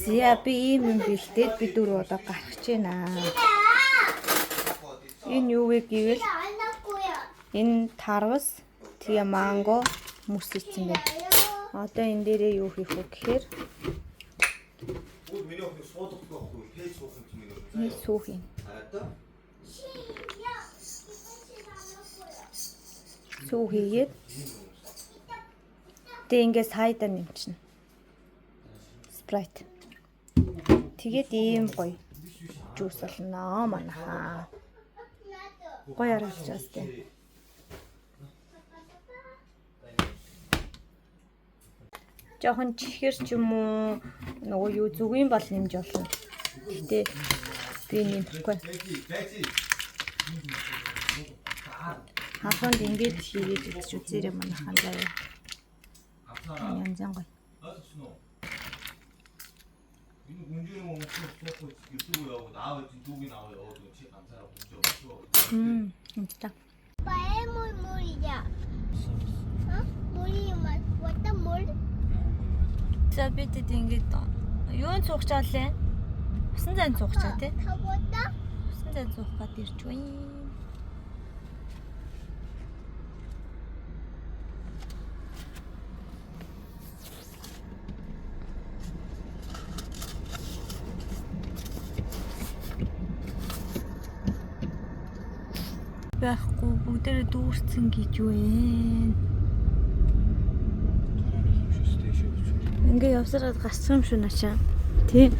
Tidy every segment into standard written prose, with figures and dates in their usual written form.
За би ийм юм бэлдээд би 4 удаа гарах гэж байна. Энэ юу вэ гэвэл энэ тарвас, тэгээ манго мөс ийцэн байна. Одоо энэ дээрээ юу хийх вэ гэхээр нэг суух юм. Суу хийгээд тэгээ ингээд сайдаар нэмчихнэ. Спрайт. Тэгээд ийм гоё жуус болно манайхаа. Гоё харагдчихас тээ. Жохон чихэр ч юм уу нөгөө юу зүгийн бол нэмж болно. Гэтэ би нэмэхгүй. Хаханд ингэж хийгээд үзэж үзээрэй манайхаа заяа. Янзан гоё. 진짜. 아빠의 물이야. 어? 물이 왔다 물? За бид ингэж юунд суух чаалаа? Усан зайн суух чаа тий? 타봤다? Усан зайн суух гад ирж байна. Байхгүй бүгдээ дүүрсэн гэж байна. Ингээ явсараад гарсан юм шүү начаа. Тий.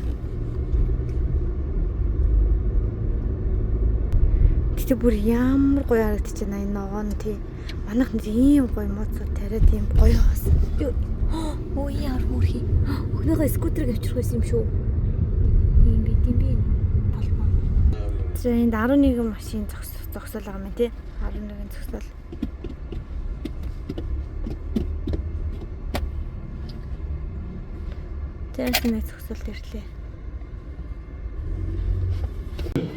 Тэгтээ бүр ямар гоё харагдаж байна энэ ногоон тий. Манайх ийм гоё моцоо тариад ийм гоё хаас. Оо яар хүрхий. Өхнийхөө скутерыг авчрах байсан юм шүү. Ийм бид юм бэ. Толгой. За энд 11 машин зогсоол байгаа юм тий. 11 зогсоол. Тэрс нэг зогсоол ирлээ.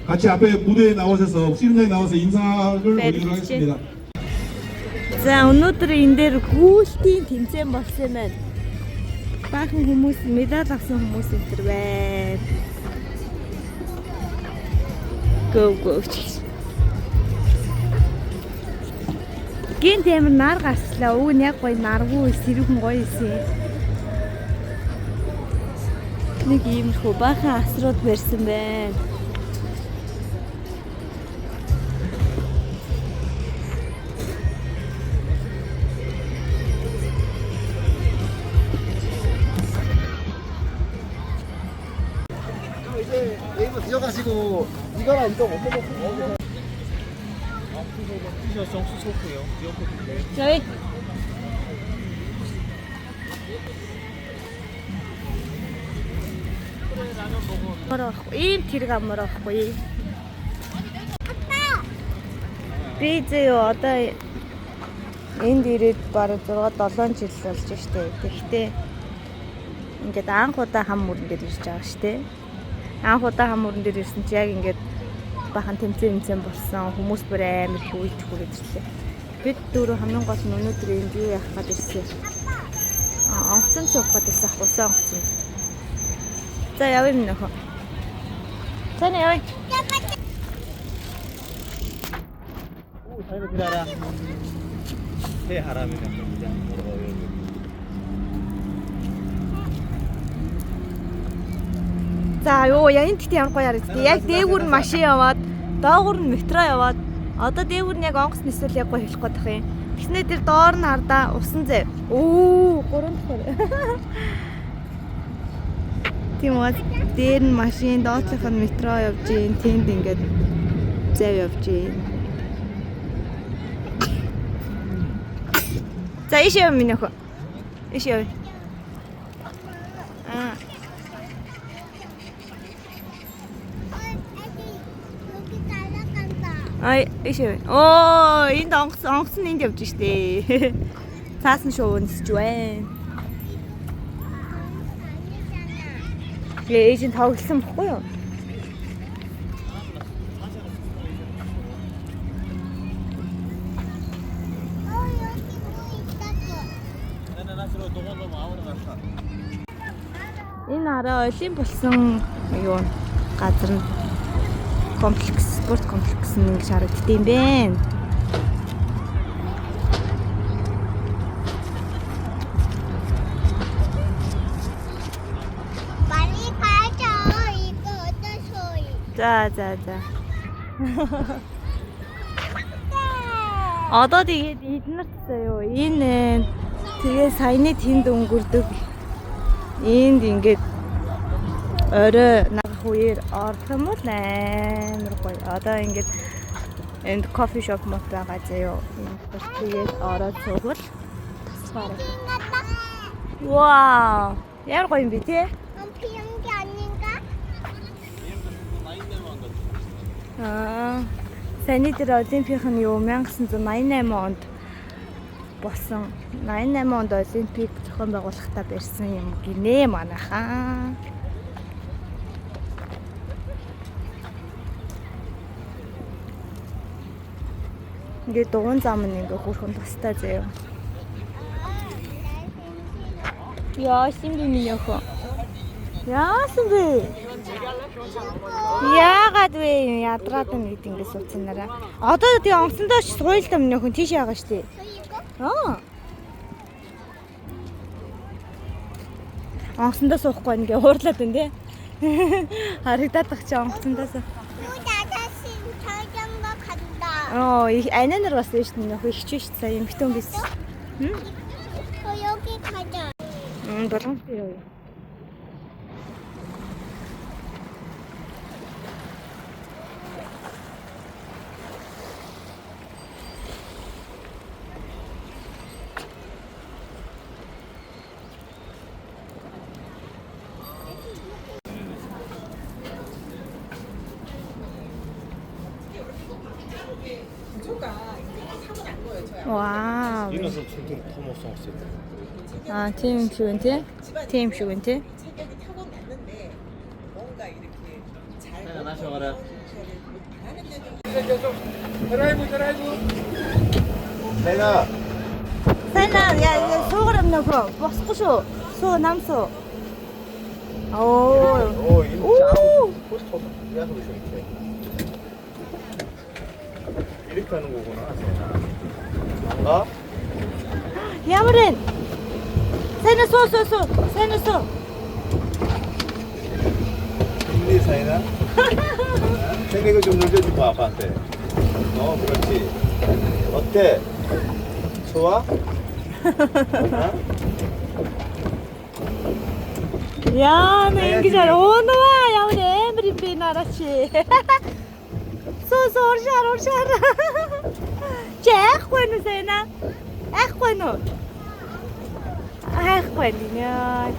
같이 앞에 무대에 나오셔서 시름장에 나와서 인사를 올리도록 하겠습니다. За өнөөдөр энэ дээр гүйлтийн тэмцээн болсон юм байна. Баахан хүмүүс медаль авсан хүмүүс энэ төр байна. Go. Гин темир нар гарчлаа. Уг нь яг гоё наргүй сэрүүхэн гоё исэн. Нэг иймэрхүү баахан асрууд барьсан байна. 이제 네이버 들어가시고 이거랑 이거 못 먹었어요. 저희 ийм тэрэг амар авахгүй. Би зөө одоо энд ирээд бараг 6-7 жил болж штэ. Тэгэхдээ ингээд анх удаа хам мөрөн дээр ирж байгаа штэ. Анх удаа хам мөрөн дээр ирсэн чи яг ингээд бахан тэмцээн болсон. Хүмүүс бүр амар их үйлдэх үргэлжлээ. Бид дөрөв хамгийн гол нь өнөөдөр энд юу яах гээд ирсэн. Онгоцон цуух гээд ирсэн ах усан онгоцон. За явъя минь нөхөө. Таны явъя. 사이버 기다려. 새 하람이면 그냥 물어봐요. За ёо яа энэ тийм гоё харагдав. Яг дээгүүр нь машин яваад, доогуур нь метро яваад, одоо дээгүүр нь яг онгоц нисэл яг гоё хэлэх гээд тах юм. Тэгснээр тэр доор нь хардаа усан зэв. Оо 3 дахь. Тийм үү. Дээр нь машин, доотлох нь метро явж гин, тэнд ингээд зэв явж гин. За иш яв минь нөхөө. Иш яв. 여기 날아간다. Ай иш яв. Оо энд онгоц нь энд явж штэ. Цаас нь шууд нисэж байна. Ээж нь тоглосон бохгүй юу? 여기 뭐 있다고. Энэ арай олимп болсон юу газар нь комплекс, спорт комплекс нь ингэж харагддаг юм бэ. 빨리 가자. 이거 어떠셔? За. Одоо тэгээд эднэрт заяо энэ тэгээ саяны тэнд өнгөрдөг энд ингээд орой нагах үеэр орох юм бол амар гоё. Одоо ингээд энд кофе шоп мот байгаа заяо. Энд тэгээд ороод цугвал тасвар. Вау! Ямар гоё юм бэ те? 비행기 아닌가? Саяны тэр олимпийн юу 1988 онд болсон. 88 онд олимпик зохион байгуулахдаа барьсан юм гинэ манайхаа. Ингээд дугуун зам нь ингээ хөрхөн тустай заяа. Яасан бэ минь яах вэ? Яасан бэ? Яагаад вэ? Ядраад байна гэдэг ингэ сууцсанараа. Одоо тий онгоцондоо суйлдаа минь хүн тийш яагаа штэ. Онгоцондоо суухгүй ингээ хуурлаад байна тий. Харагдаад тах чи онгоцондоос. 다시 자전거 간다. 아내는 왔어요. нөхөө ихч биш сая эмхтэн биш. 여기 가자. боломжтой. 와우. 이래서 저들 더 못생겼어요. 아, 팀 슈인티? 팀 슈인티? 체격이 타고났는데 뭔가 이렇게 잘 내가 마셔봐라. 내가 사인아, 야, 이거 소그램 넣고 버스고 쇼. 소 남소. 오. 포스터 야소 이렇게. 이렇게 하는 거구나. 뭔가? 야무른. 사인아 소. 사인아 소. 힘내 사이나? 생각을 좀 늘려주고 아빠한테. 그렇지. 어때? 좋아? 야, 너 연기 잘해. 오너와, 야, 우리 에브리 비나라씨. 소, 오르샤라. 쟤, 코에노, 세나? 코에노. 코에니냐.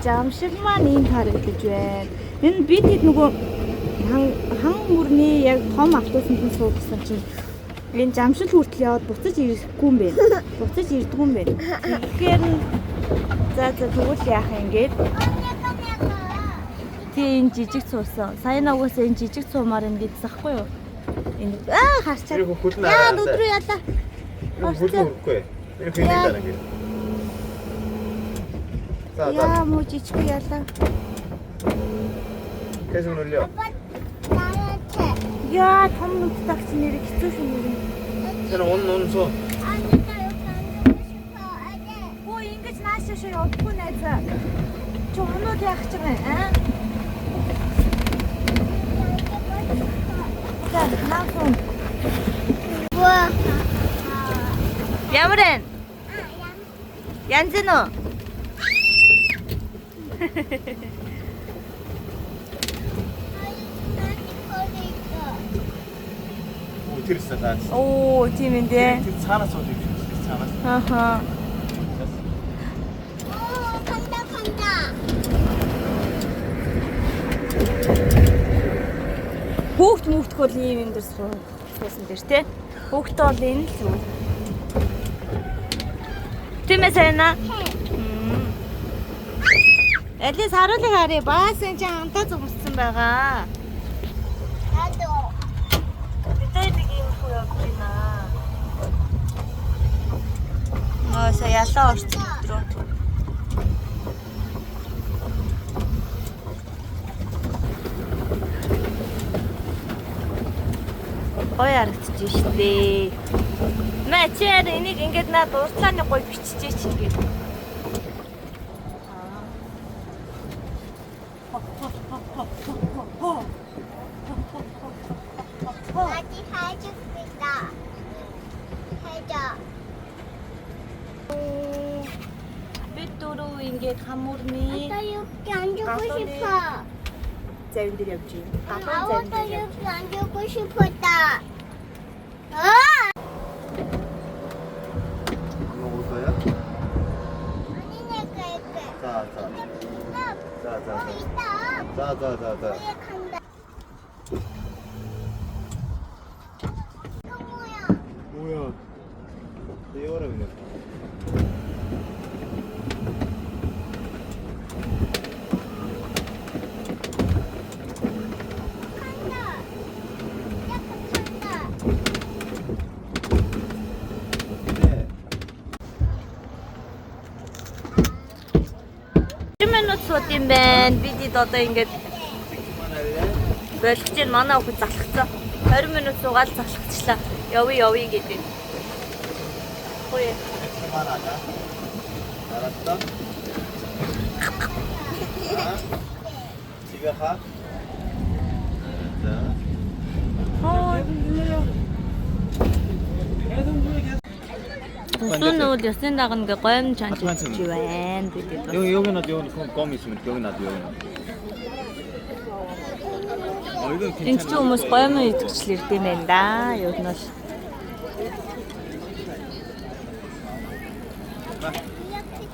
잠시만 인사를 줘. Энэ бид хэд нөгөө хан мөрний яг том автобусанд суудсан чинь энэ замшил хүртэл яваад буцаж ирэхгүй юм бэ. Буцаж ирдэггүй юм бэ. Тэгэхээр за тэгвэл яах юм гээд тий энэ жижиг цуусан. Сайн угаасаа энэ жижиг цуумаар энэ гэдсэхгүй юу? Энэ харчаа. Яа өдрөө ялаа. 굵고 이렇게 된다는 게. 야, 뭐 жижиг ялаа. 계속 눌려. 아빠 나한테. 야, том нүдтэй чинь нэр хэцүү шүү нэр. 저는 온 소. 아니 나 여기 앉고 싶어. 아니. Оо ингэж наашаа явахгүй найзаа. Чи өнөөдөр яах гэж байгаа юм? За, наасан. 우와. Ямарэн? янзэн үү? 들었어 나. 오, 팀인데. 살았어 지금. 살았어. 아하. 간다. Хүүхд бол ийм юм дээр суусан дээр тий. Хүүхд бол энэ л зүйл. Тэмээ сайна. Элис харуулъя харъя. Баас энэ чинь хамтаа зогссон байгаа. 나도. Бид нэг юм хөө явж байна. угаасаа ялаа орсон өдрөө. Гоё харагдчих штэ. Мэ чээр энийг ингээд наад уртлааны гоё биччихээ чи ингээд. 아직 해줍니다. 해줘. Бид дөрөв ингээд хамуурны 나 여기 앉고 싶어. завиндөр явж байна. 아무도 여기 앉고 싶었다. 올 거야? 아니 내가 이렇게. 자. 있다. 자. 위에 간다. 이거 뭐야? 뭐야? 이거라 그냥. 간다. 이렇게 간다. 네. 10 минут сууд юм байна. Бид одоо ингээд 그만할래? болох чинь манай хүүхэд залхацсан. 20 минут суугаад залхацлаа. Явъя гэдэг. Хөөе. 그만하자. 알았어? 자, 집에 가. 자. Усан нүүл ясын дагна гэ гойм чанч хийж байна. Бид 여기 놔둬. 여기 껌 있으면 여기 놔둬. 이건 Энд ч хүмүүс гойм идэвчл ирдэм байна да. Юу нь бол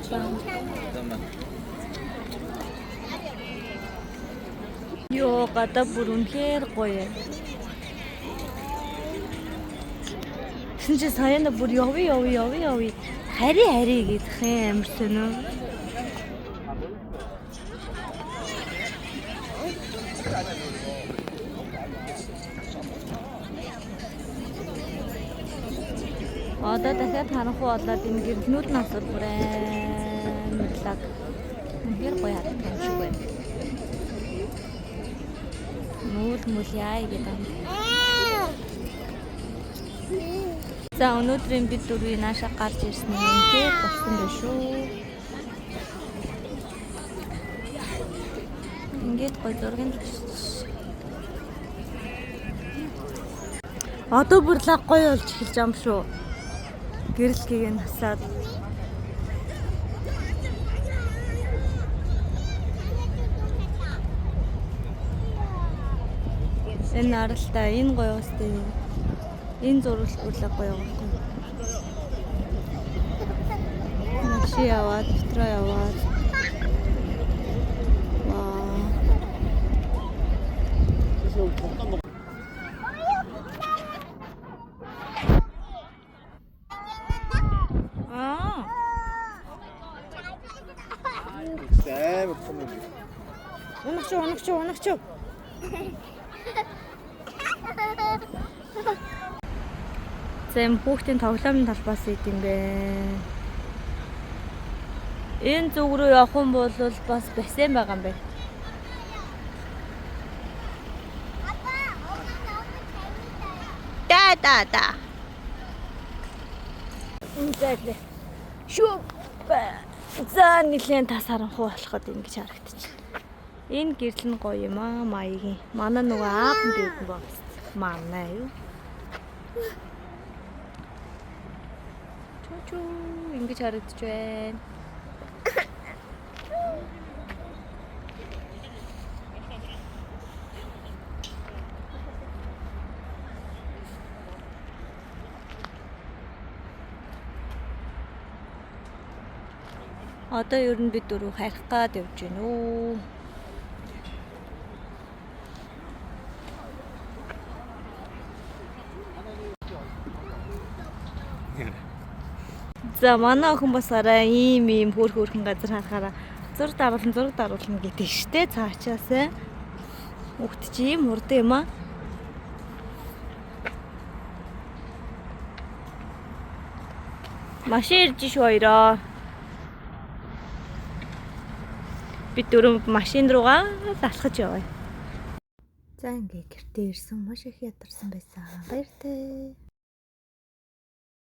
잠깐만. ёо гадаа бүр үнэхээр гоё. Тэгсэн чи саяна бүр явъя. Хари гэдэг юм амар сонио. Одоо дахиад харанхуй болоод энэ гэрлнүүд нь асуул бүр амарлаг. Үнэхээр гоё харагдах юм шиг байна. Мөл яа гэдэг юм. За өнөөдрийн бид дөрвийн наашаа гарч ирсэн нь үнэхээр болсон байх шүү. Ингээд гоё зургийн одоо бүр лаг гоё болж эхэлж юм шүү. Гэрэлхийг нь насаад энэ аралтай энэ гоё өстэй. Энэ зурвал бүр лаг гоё байхгүй. Маши яваад, метро яваад. Унагч. Зэм хүүхдийн тоглоомын талбаас идэм бэ. Энэ зүг рүү явах юм бол бас бассейн байгаа юм байна. Да. Үнэхээр шүүп. За нэлээд тас харанхуй болоход ингэж харагдчих. Энэ гэрэл нь гоё юм аа маягийн. Манай нөгөө аав нь гэдэг баг. Манай юу? Чуу ингэж харагдаж байна. Одоо ер нь бид дөрөв хайх гад явж байна уу? За манай охин бас арай ийм хөөрхөн газар харахаараа зураг даруулна гэдэг штэ цаачаасаа. Хүүхд чи ийм хурдан юм аа. Машин ирж шүү хоёроо. Бид дөрөв машин руугаа алхаж яваа. За ингээ гэртээ ирсэн маш их ядарсан байсан. Баяртай.